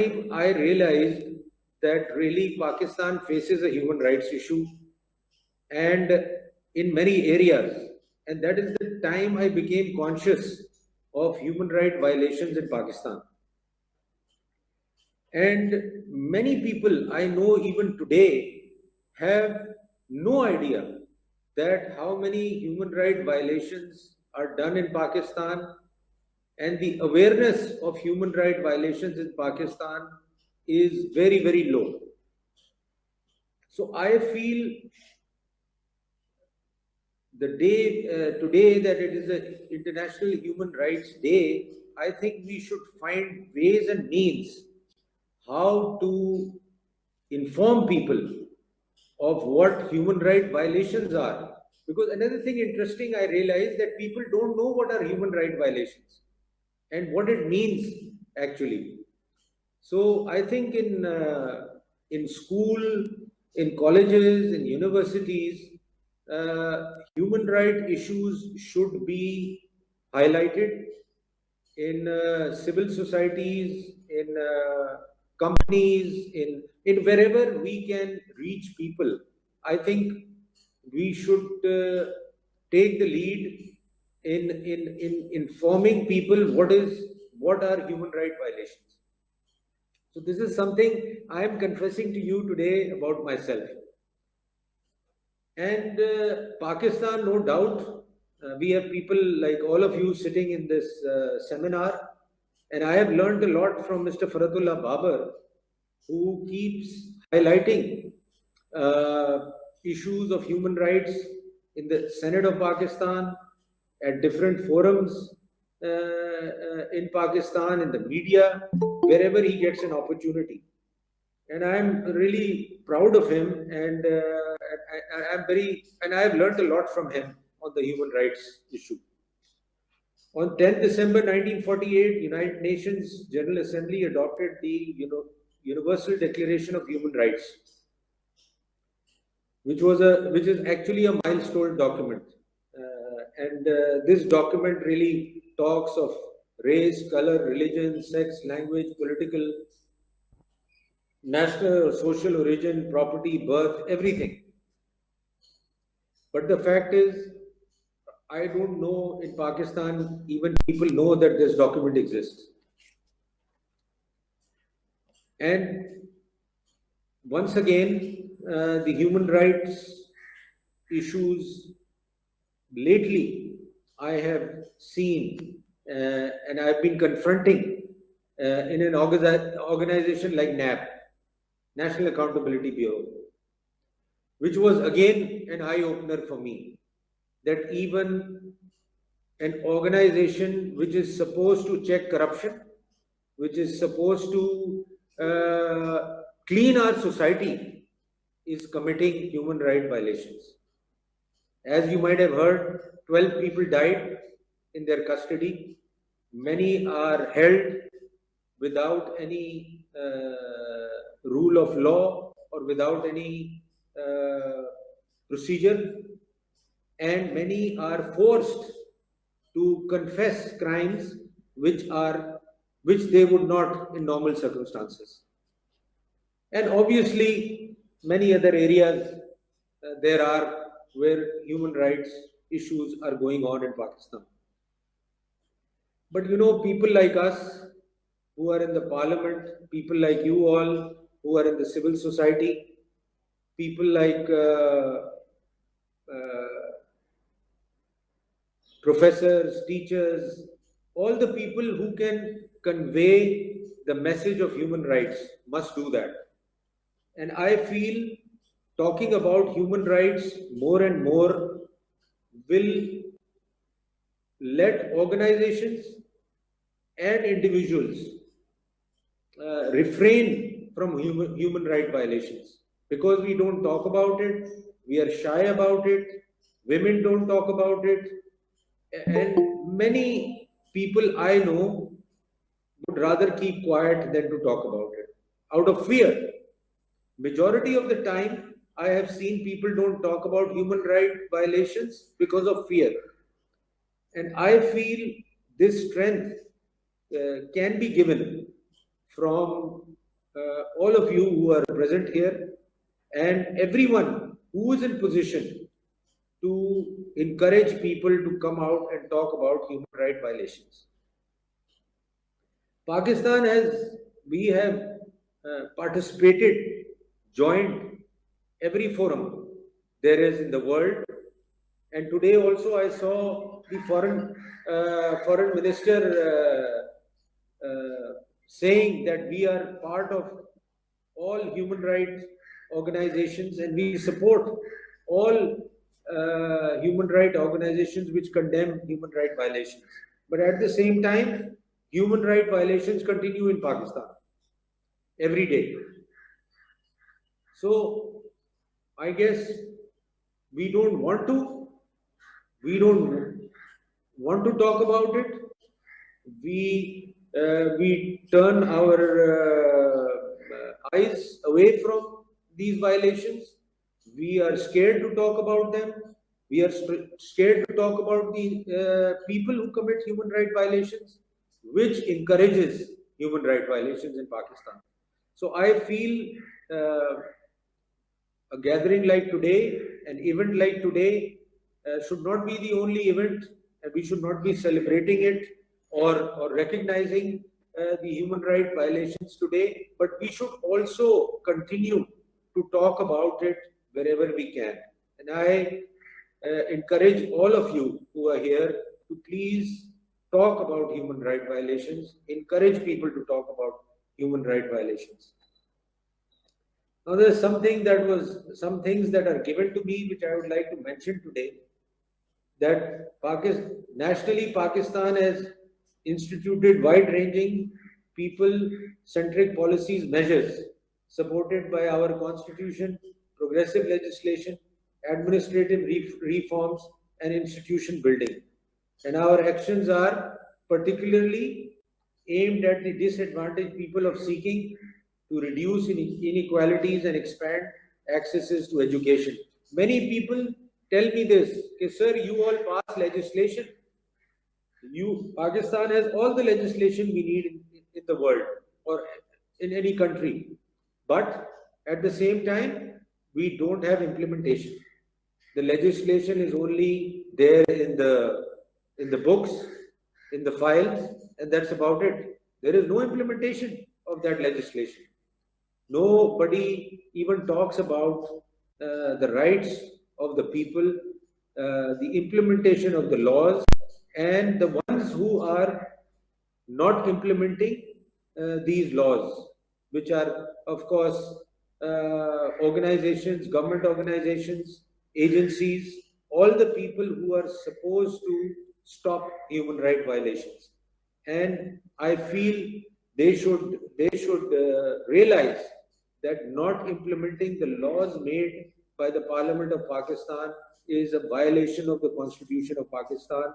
I realized that really Pakistan faces a human rights issue and in many areas. And that is the time I became conscious of human rights violations in Pakistan. And many people I know even today have no idea that how many human rights violations are done in Pakistan, and the awareness of human rights violations in Pakistan is very, very low. So I feel the day today that it is an International Human Rights Day, I think we should find ways and means how to inform people of what human rights violations are. Because another thing interesting, I realized that people don't know what are human rights violations and what it means actually. So I think in school, in colleges, in universities, human rights issues should be highlighted in civil societies, in companies, in wherever we can reach people. I think we should take the lead in informing people what are human rights violations. So this is something I am confessing to you today about myself. And Pakistan, no doubt, we have people like all of you sitting in this seminar, and I have learned a lot from Mr. Faradullah Babar, who keeps highlighting issues of human rights in the Senate of Pakistan, at different forums in Pakistan, in the media, wherever he gets an opportunity. And I'm really proud of him, and I have learned a lot from him on the human rights issue. On 10th December 1948, United Nations General Assembly adopted the Universal Declaration of Human Rights, which is actually a milestone document. And this document really talks of race, color, religion, sex, language, political, national or social origin, property, birth, everything. But the fact is, I don't know in Pakistan, even people know that this document exists. And once again, the human rights issues lately I have seen and I've been confronting in an organization like NAB, National Accountability Bureau, which was again an eye-opener for me, that even an organization which is supposed to check corruption, which is supposed to clean our society, is committing human rights violations. As you might have heard, 12 people died in their custody. Many are held without any rule of law or without any procedure, and many are forced to confess crimes which they would not in normal circumstances. And obviously, many other areas there are where human rights issues are going on in Pakistan. But people like us who are in the parliament, people like you all who are in the civil society, people like professors, teachers, all the people who can convey the message of human rights must do that. And I feel talking about human rights more and more will let organizations and individuals refrain from human rights violations, because we don't talk about it, we are shy about it, women don't talk about it, and many people I know would rather keep quiet than to talk about it out of fear. Majority of the time, I have seen people don't talk about human rights violations because of fear. And I feel this strength can be given from all of you who are present here and everyone who is in position to encourage people to come out and talk about human rights violations. Pakistan we have participated, joined every forum there is in the world. And today also I saw the foreign minister saying that we are part of all human rights organizations and we support all human rights organizations which condemn human rights violations. But at the same time, human rights violations continue in Pakistan every day. So I guess we don't want to talk about it. We turn our eyes away from these violations. We are scared to talk about them. We are scared to talk about the people who commit human rights violations, which encourages human rights violations in Pakistan. So I feel a gathering like today, an event like today, should not be the only event, and we should not be celebrating it or recognizing the human rights violations today, but we should also continue to talk about it wherever we can. And I encourage all of you who are here to please talk about human rights violations, encourage people to talk about human rights violations. Now, there's some things that are given to me which I would like to mention today. That nationally, Pakistan has instituted wide-ranging, people-centric policies, measures supported by our constitution, progressive legislation, administrative reforms, and institution building. And our actions are particularly aimed at the disadvantaged people of seeking to reduce inequalities and expand accesses to education. Many people tell me this, sir, you all pass legislation. Pakistan has all the legislation we need in the world or in any country. But at the same time, we don't have implementation. The legislation is only there in the books, in the files, and that's about it. There is no implementation of that legislation. Nobody even talks about the rights of the people, the implementation of the laws, and the ones who are not implementing these laws, which are, of course, organizations, government organizations, agencies, all the people who are supposed to stop human rights violations. And I feel they should realize that not implementing the laws made by the Parliament of Pakistan is a violation of the Constitution of Pakistan,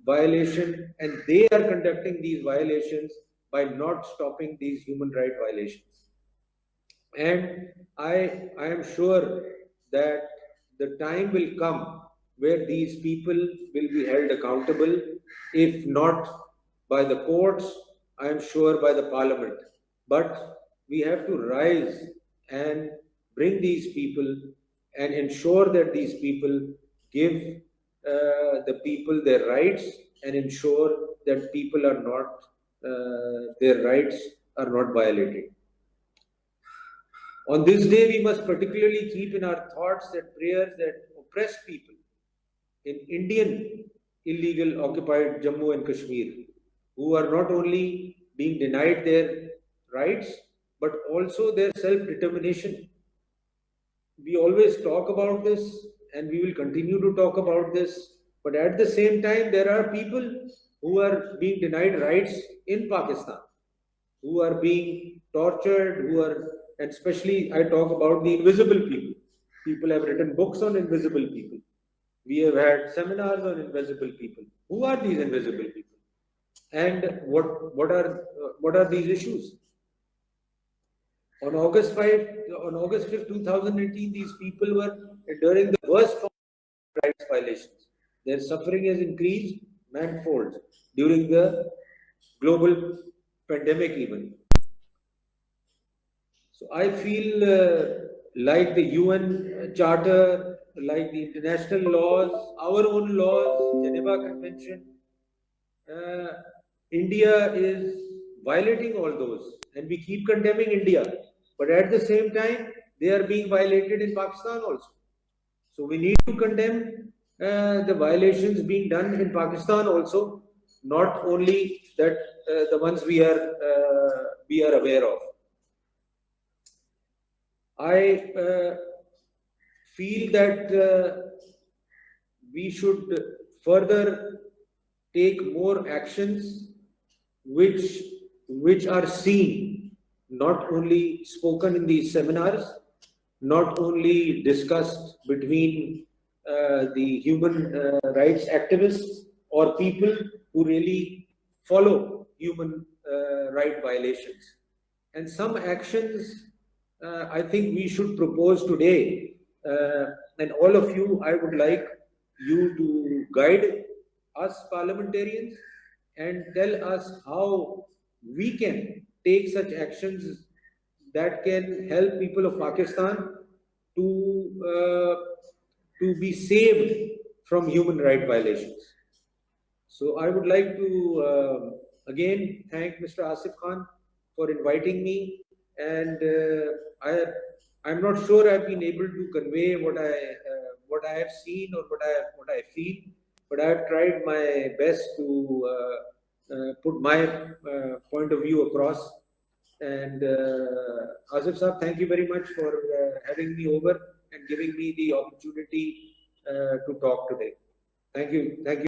and they are conducting these violations by not stopping these human rights violations. And I am sure that the time will come where these people will be held accountable, if not by the courts, I am sure by the Parliament. But we have to rise and bring these people and ensure that these people give the people their rights and ensure that people are not, their rights are not violated. On this day, we must particularly keep in our thoughts that prayers that oppressed people in Indian illegal occupied Jammu and Kashmir, who are not only being denied their rights, but also their self-determination. We always talk about this and we will continue to talk about this, but at the same time, there are people who are being denied rights in Pakistan, who are being tortured, and especially I talk about the invisible people. People have written books on invisible people. We have had seminars on invisible people. Who are these invisible people? And what are these issues? On August 5th, 2018, these people were enduring the worst form of rights violations. Their suffering has increased manifold during the global pandemic even. So I feel like the UN Charter, like the international laws, our own laws, Geneva Convention, uh, India is violating all those, and we keep condemning India. But at the same time, they are being violated in Pakistan also. So we need to condemn the violations being done in Pakistan also, not only that the ones we are aware of. I feel that we should further take more actions which which are seen, not only spoken in these seminars, not only discussed between the human rights activists or people who really follow human right violations. And some actions I think we should propose today. And all of you, I would like you to guide us parliamentarians and tell us how we can take such actions that can help people of Pakistan to uh, to be saved from human right violations. So I would like to again thank Mr. Asif Khan for inviting me, and I'm not sure I've been able to convey what I have seen or what I feel, but I've tried my best to put my point of view across. And Asif Saab, thank you very much for having me over and giving me the opportunity to talk today. Thank you. Thank you.